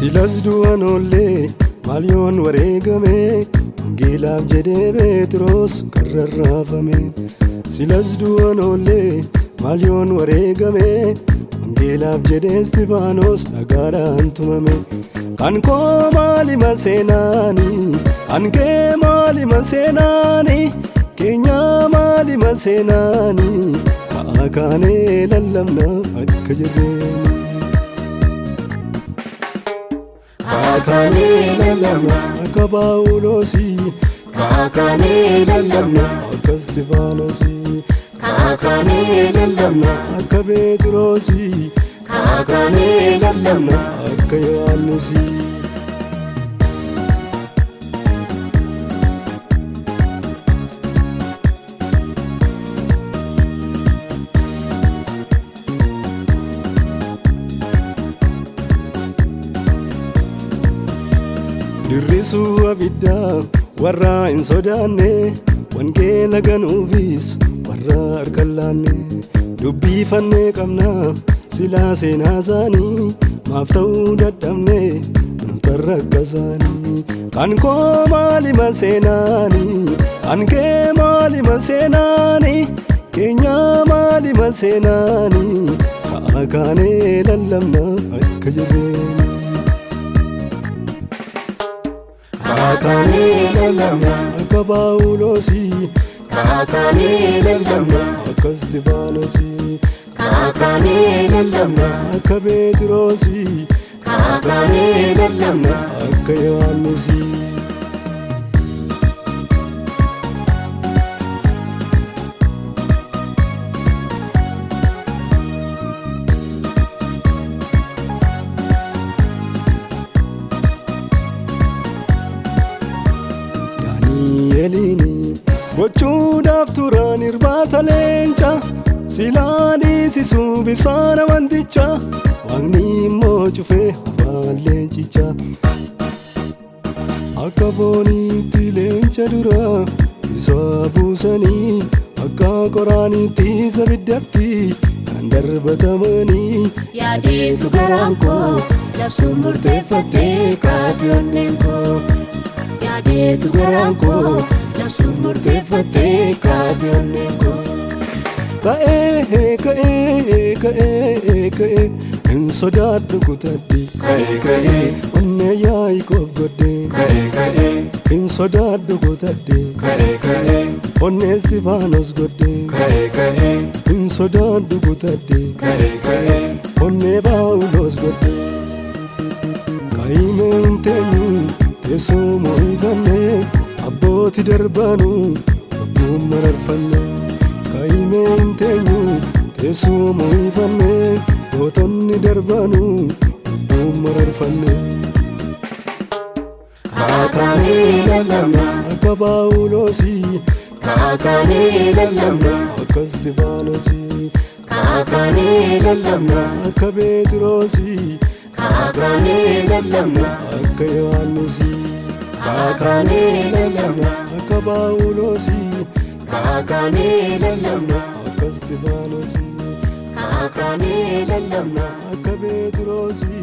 Silas du'an oollee maal yoon wareegame wangeelaaf jedhee Phexros karra raafame. Silas du'an oollee maal yoon wareegame wangeelaaf jedhee Istifaanos dhagaadhaan tumame. Kan koo maalima seenaani kan kee maalima seenaani keenya maalima seenaani ka'aa kaanee lallabna akka jirreeni. Kakane lallabna akka Phaawulosi kakane lallabna akka Istifaaноsi kakane lallabna akka Phexrosi kakane lallabna akka Yohannisi. Dirrisuu abiddaa warra hin sodaanne wangeela ganuufis warra harkaan laanne dubbii fannee qabna silaa seenaa isaanii maaf ta'uu dadhabne nuti rakka isaanii. Kan koo maalima seenaani kan kee maalima seenaani keenya maalima seenaani ka'aa kaanee lallabna akka jirreeni. kakane lallabna akka Phaawulosi kakane lallabna akka Istifaaноsi kakane lallabna akka Phexrosi kakane lallabna akka Yohannisi. Daani'eliini gochuudhaaf turan irbaata leenca silaa dhiisisuu bishaan amanticha waaqni immoo cufee afaan leencicha. Akka fooniitti leenca dura isa buusanii akka qoraaniitti isa biddatti kan darbatamanii. Yaadeetu garaan koo labsuun murteeffattee kaatee onneen koo. Yaadeetu garaan koo labsuun murteeffattee kaatee onneen koo. Ka'ee ka'ee ka'ee ka'ee hin sodaadhu kutadhe. Ka'ee Onnee Yaaqoob godhe. ka'ee Hin sodaadhu kutadhe. ka'ee Onnee Istifaanos godhe. ka'ee Hin sodaadhu kutadhe. ka'ee Onnee Phaawulos godhe. Kaayimee hin teenyu teessoo moo'ifanne abbooti darbanu lubbuun mararfanne. Kaayimee hin teenyu teessoo moo'ifanne gootonni darbanu lubbuun mararfanne. kakane lallabna Akka Phaawulosi kakane lallabna akka Istifaaноsi kakane lallabna akka Phexrosi kakane lallabna akka Yohannisi. kakane lallabna Akka Phaawulosi kakane lallabna akka Istifaaноsi kakane lallabna akka Phexrosi